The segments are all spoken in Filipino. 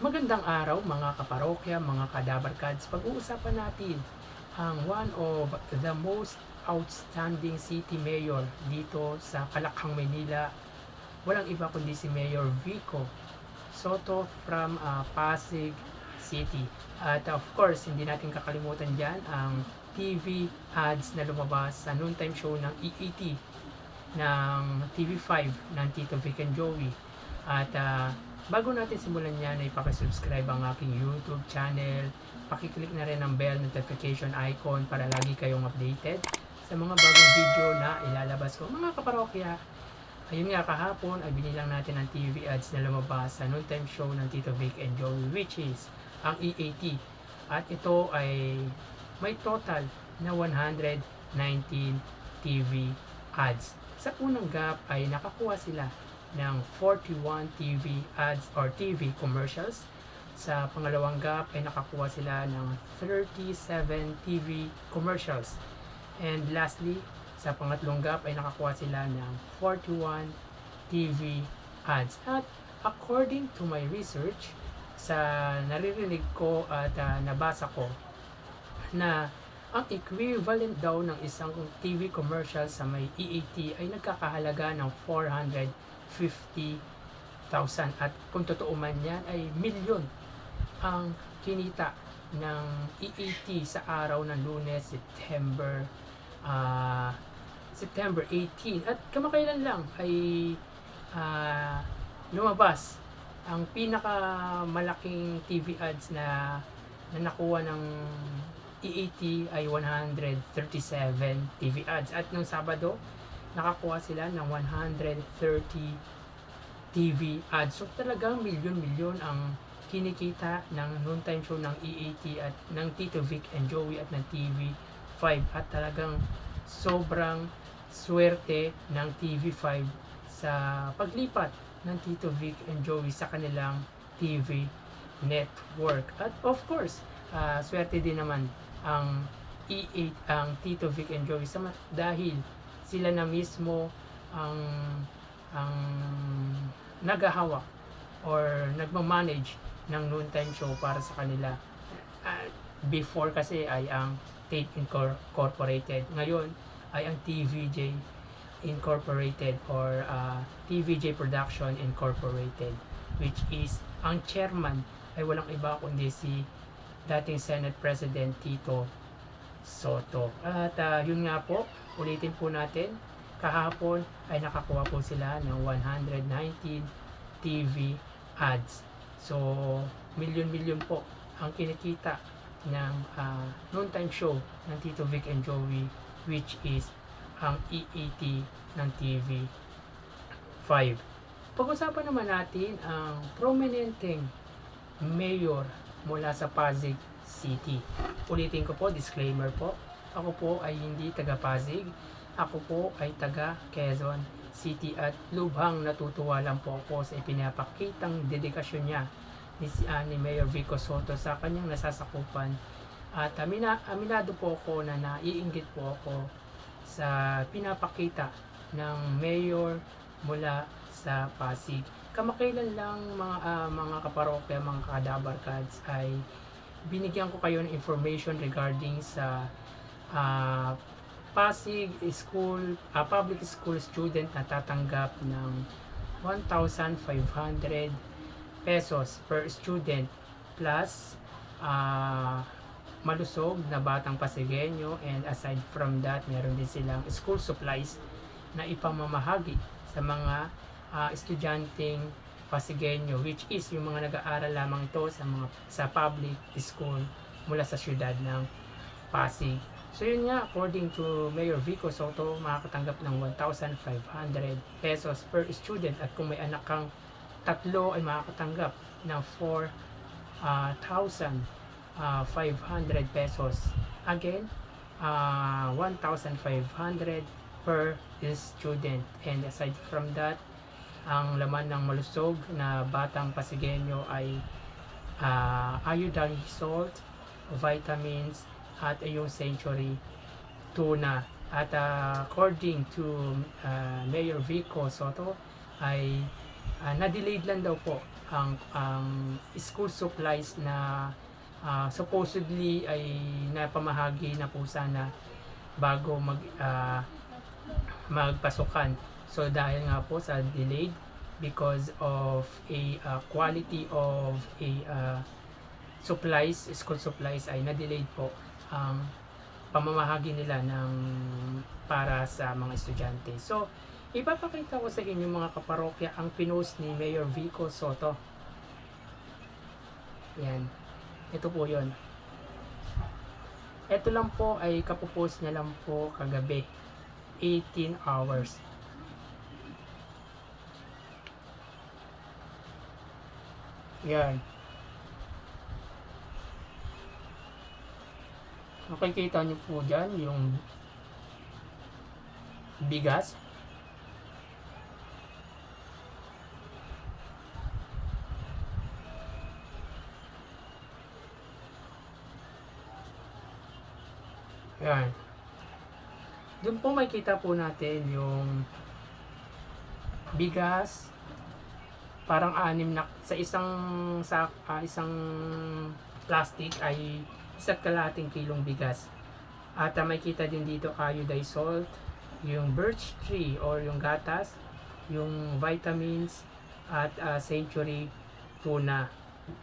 Magandang araw mga kaparokya, mga kadabarkads. Pag-uusapan natin ang one of the most outstanding city mayor dito sa Kalakhang, Maynila. Walang iba kundi si Mayor Vico Soto from Pasig City. At of course, hindi natin kakalimutan dyan ang TV ads na lumabas sa noontime show ng EAT ng TV5 ng Tito Vic and Joey. At bago natin simulan yan ay pakisubscribe ang aking YouTube channel. Pakiclick na rin ang bell notification icon para lagi kayong updated sa mga bagong video na ilalabas ko. Mga kaparokya, ayun nga, kahapon ay binilang natin ang TV ads na lumabas sa noontime show ng Tito Vic and Joey, which is ang EAT. At ito ay may total na 119 TV ads. Sa unang gap ay nakakuha sila ng 41 TV ads or TV commercials. Sa pangalawang gap ay nakakuha sila ng 37 TV commercials. And lastly, sa pangatlong gap ay nakakuha sila ng 41 TV ads. At according to my research, sa naririnig ko at nabasa ko, na ang equivalent daw ng isang TV commercial sa may EAT ay nagkakahalaga ng 450,000 at kung totoo man yan ay milyon ang kinita ng EAT sa araw ng Lunes, September 18. At kamakailan lang ay lumabas ang pinakamalaking TV ads na nakuha ng EAT ay 137 TV ads. At nung Sabado, nakakuha sila ng 130 TV ads. So talagang milyon-milyon ang kinikita ng noontime show ng EAT at ng Tito Vic and Joey at ng TV5. At talagang sobrang swerte ng TV5 sa paglipat ng Tito Vic and Joey sa kanilang TV network. At of course, swerte din naman ang E8, ang Tito Vic and Joey dahil sila na mismo ang naghahawak or nagmamanage ng noontime show para sa kanila. Before kasi ay ang Tape Incorporated, ngayon ay ang TVJ Incorporated or TVJ Production Incorporated, which is ang chairman ay walang iba kundi si dating Senate President Tito Soto. At yun nga po, ulitin po natin, kahapon ay nakakuha po sila ng 119 TV ads. So, milyon-milyon po ang kinikita ng noontime show ng Tito Vic and Joey, which is ang EAT ng TV5. Pag-usapan naman natin ang prominenteng mayor mula sa Pasig City. Ulitin ko po, disclaimer po, ako po ay hindi taga Pasig, ako po ay taga Quezon City at lubhang natutuwa lang po ako sa ipinapakitang dedikasyon niya ni Mayor Vico Soto sa kanyang nasasakupan. At aminado po ako na naiinggit po ako sa pinapakita ng mayor mula sa Pasig. Kamakailan lang mga kaparokya, mga kadabarkads, ay binigyan ko kayo ng information regarding sa Pasig School, public school student na tatanggap ng 1,500 pesos per student plus malusog na batang Pasigueño, and aside from that, meron din silang school supplies na ipamamahagi sa mga estudyanteng Pasigueño, which is yung mga nag-aaral lamang ito sa public school mula sa syudad ng Pasig. So yun nga, according to Mayor Vico Soto, makakatanggap ng 1,500 pesos per student, at kung may anak kang tatlo ay makakatanggap ng 4,500 pesos. Again, 1,500 per student. And aside from that, ang laman ng malusog na batang Pasigueño ay iodine salt, vitamins, at yung century tuna. At according to Mayor Vico Soto ay na-delayed lang daw po ang school supplies na supposedly ay napamahagi na po sana bago magpasukan. So dahil nga po sa delayed because of a quality of a supplies, school supplies ay na-delayed po ang pamamahagi nila ng para sa mga estudyante. So ipapakita ko sa inyo mga kaparokya ang pinost ni Mayor Vico Soto. Yan. Ito po yon. Ito lang po ay kapopost niya lang po kagabi. 18 hours. Yan. Makikita niyo po dyan yung bigas. Yan. Doon po makikita po natin yung bigas, parang 6 na sa isang plastic ay 1.5 kilong bigas. At makikita din dito iodized salt, yung birch tree or yung gatas, yung vitamins at century tuna.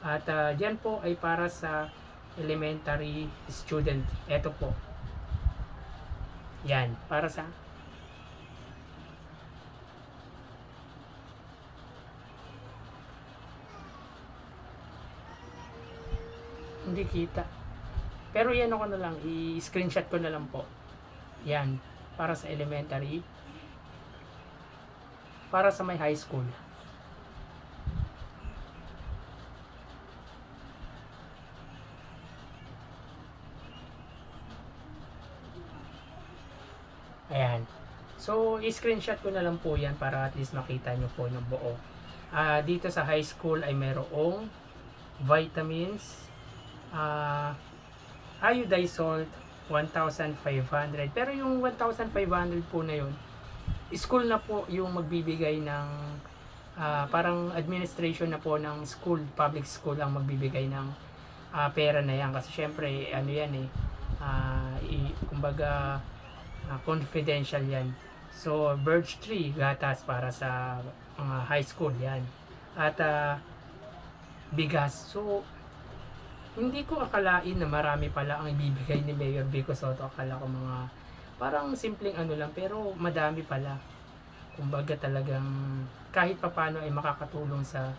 At diyan po ay para sa elementary student. Ito po. Yan, para sa hindi kita. Pero yan ako na lang, i-screenshot ko na lang po. Yan, para sa elementary. Para sa may high school. Ayan. So, i-screenshot ko na lang po yan para at least makita nyo po ng buo. Dito sa high school ay mayroong vitamins, iodized salt, 1,500. Pero yung 1,500 po na yun, school na po yung magbibigay ng, parang administration na po ng school, public school ang magbibigay ng pera na yan. Kasi syempre, ano yan kumbaga, confidential yan. So birch tree, gatas para sa mga high school yan. At bigas. So hindi ko akalain na marami pala ang ibibigay ni Mayor Vico Soto. Akala ko mga parang simpleng ano lang, pero madami pala. Kumbaga talagang kahit papano ay makakatulong sa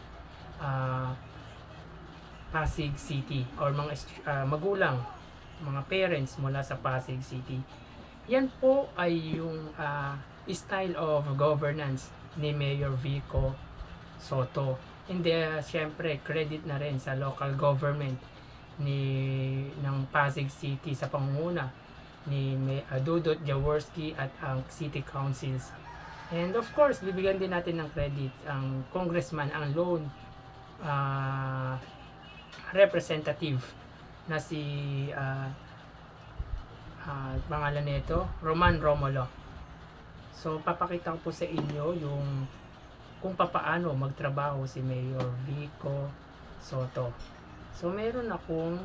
Pasig City or mga magulang, mga parents mula sa Pasig City. Yan po ay yung style of governance ni Mayor Vico Soto. And syempre credit na rin sa local government ng Pasig City sa pangunguna ni Dudut Jaworski at ang city councils. And of course, bibigyan din natin ng credit ang congressman, ang lone representative na si pangalan nito, Roman Romulo. So papakita ko po sa inyo yung kung papaano magtrabaho si Mayor Vico Soto. So meron akong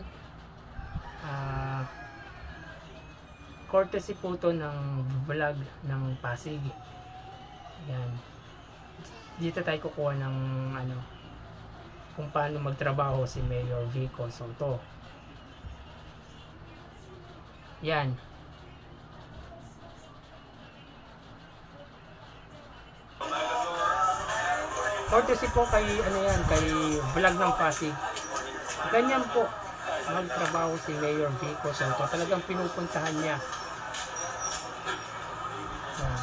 courtesy po to ng vlog ng Pasig. Yan. Dito tayo kukuha ng kung paano magtrabaho si Mayor Vico Soto. Yan. Courtesy po kay kay vlog ng Pasig. Ganyan po magtrabaho si Mayor Vico Soto. Talagang pinupuntahan niya. Yan.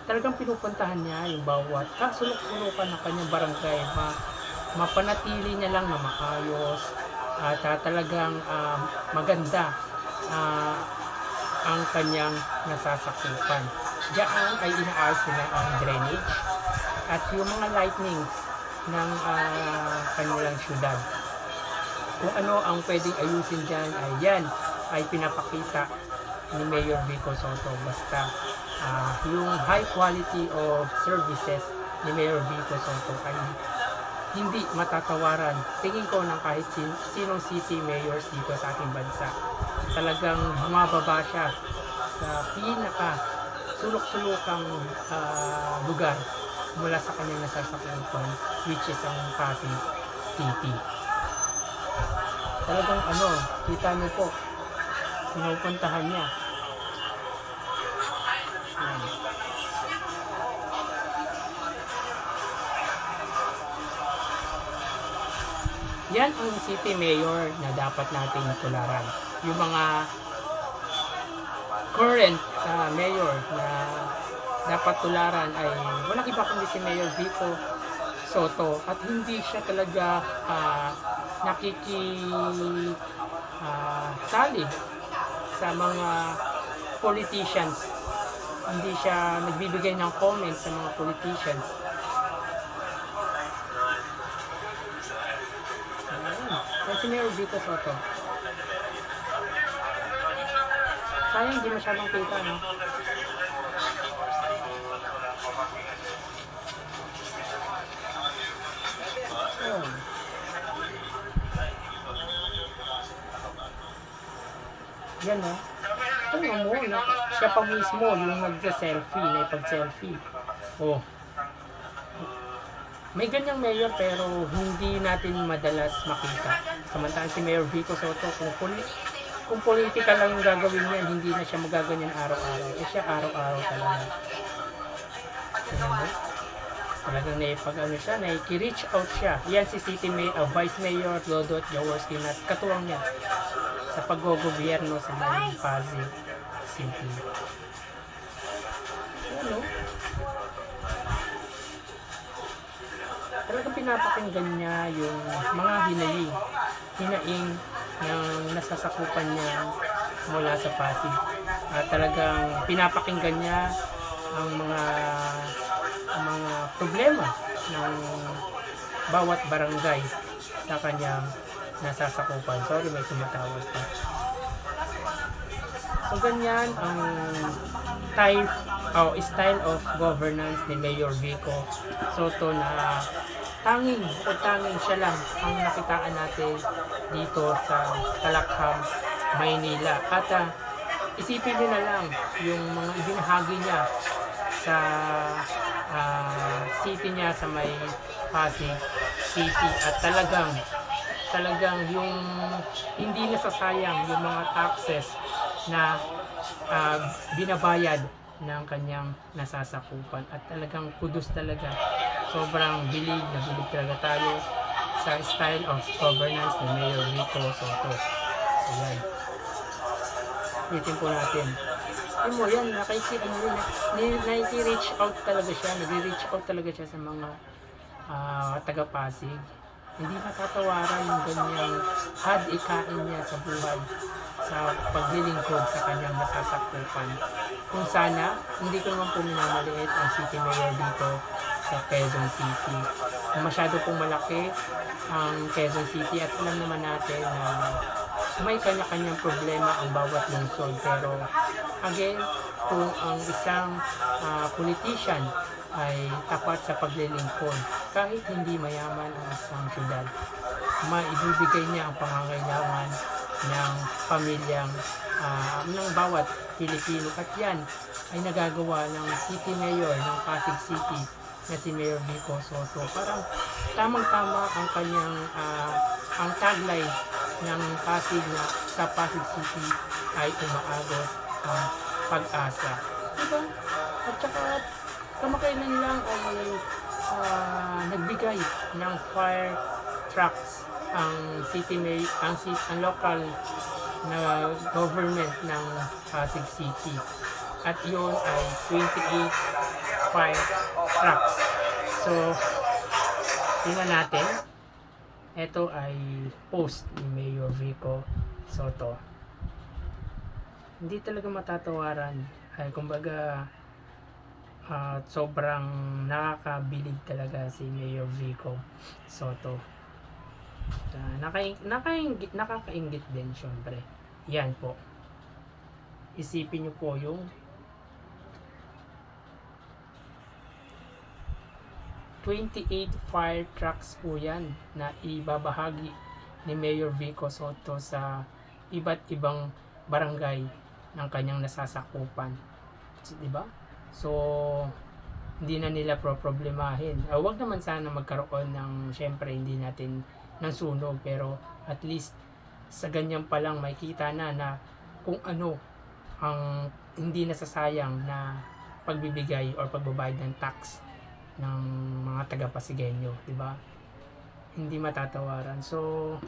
Talagang pinupuntahan niya yung bawat kasulok-sulukan ng kanyang barangay, mapanatili niya lang na maayos at talagang maganda ang kanyang nasasakupan. Diyan ay inaayos nila ang drainage at yung mga lightnings ng kanilang syudad. Kung ano ang pwedeng ayusin dyan ay yan ay pinapakita ni Mayor Vico Soto. Basta yung high quality of services ni Mayor Vico Soto ay hindi matatawaran. Tingin ko ng kahit sinong city mayors dito sa ating bansa. Talagang bumababa siya sa pinaka sulok-sulokang lugar mula sa kanyang nasasakupan, which is ang Pasig City. Talagang kita niyo po, pinupuntahan niya. Yan ang city mayor na dapat nating tularan. Yung mga current mayor na dapat tularan ay walang iba kundi si Mayor Vico Soto, at hindi siya talaga sali sa mga politicians. Hindi siya nagbibigay ng comments sa mga politicians. Yan si Mayor Vico Soto. Sayang hindi masyadong kita, no? Yan, no? Tingnan mo, siya pa mismo yung nagsa-selfie, na ipag-selfie. Oh. May ganyang mayor pero hindi natin madalas makita. Samantalang si Mayor Vico Soto, kung politika lang yung gagawin niya, hindi na siya magaganyan araw-araw. Eh siya araw-araw talaga. Talagang siya, naiki-reach out siya. Yan si Vice Mayor Dodot Jaworski na katuwang niya sa pag-gobyerno sa may Pasig City. Talagang pinapakinggan niya yung mga hinaing ng nasasakupan niya mula sa Pasig. Talagang pinapakinggan niya ang mga problema ng bawat barangay sa kanyang nasasakupan. Sorry, may tumatawag pa. So ganyan ang style of governance ni Mayor Vico Soto na tanging siya lang ang nakitaan natin dito sa Kalakhang, Maynila. At isipin nyo na lang yung mga ibinahagi niya sa city niya sa may Pasig City, at talagang yung hindi nasasayang yung mga taxes na binabayad ng kanyang nasasakupan, at talagang kudos talaga. Sobrang bilib talaga tayo sa style of governance ni Mayor Vico Soto. So yan, itin po natin. Mo yan, naki-reach out talaga siya, nag-reach out talaga siya sa mga taga-Pasig. Hindi matatawaran yung ganyang had-ikain niya sa buhay, sa paglilingkod sa kanyang nasasakupan. Kung sana, hindi ko naman po minamaliit ang city mayor dito sa Quezon City. Masyado pong malaki ang Quezon City, at alam naman natin na may kanya-kanyang problema ang bawat lungsod. Pero again, kung ang isang politician ay tapat sa paglilingkod, kahit hindi mayaman ang isang syudad, maibibigay niya ang pangangailangan ng pamilyang ng bawat Pilipino. At yan ay nagagawa ng city mayor ng Pasig City na si Mayor Vico Soto. Parang tamang-tama ang kanyang ang tagline ng Pasig na sa Pasig City ay umaagos ang pag-asa. Diba? At saka kamakailan lang ay nagbigay ng fire trucks ang ang local na government ng Pasig City, at yun ay 28 fire trucks. So tingnan natin, ito ay post ni Mayor Vico Soto. Hindi talaga matatawaran, ay kumbaga sobrang nakakabilib talaga si Mayor Vico Soto. Nakakaingit din syempre. Yan po. Isipin niyo po yung 28 fire trucks po yan na ibabahagi ni Mayor Vico Soto sa iba't ibang barangay ng kanyang nasasakupan. Diba? So, hindi na nila problemahin. Wag naman sana magkaroon ng, syempre hindi natin ng sunog, pero at least sa ganyan pa lang makikita na kung ano ang hindi nasasayang na pagbibigay or pagbabayad ng tax ng mga taga-Pasigueño, di ba? Hindi matatawaran. So,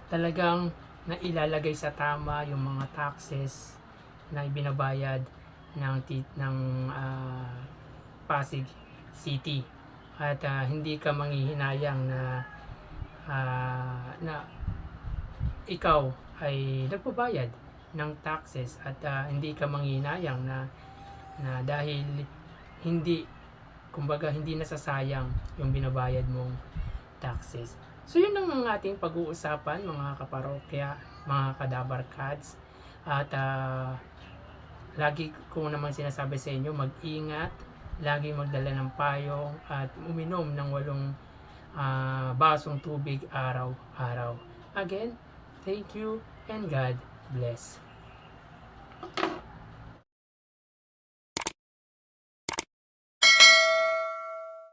talagang nailalagay sa tama yung mga taxes na ibinabayad ng Pasig City, at hindi ka manghihinayang na ikaw ay nagbabayad ng taxes, at hindi ka manghihinayang na dahil hindi, kumbaga hindi nasasayang yung binabayad mong taxes. So yun ang ating pag-uusapan, mga kaparokya, mga kadabarkads. At lagi ko naman sinasabi sa inyo, mag-ingat, lagi magdala ng payong, at uminom ng 8 basong tubig araw-araw. Again, thank you and God bless.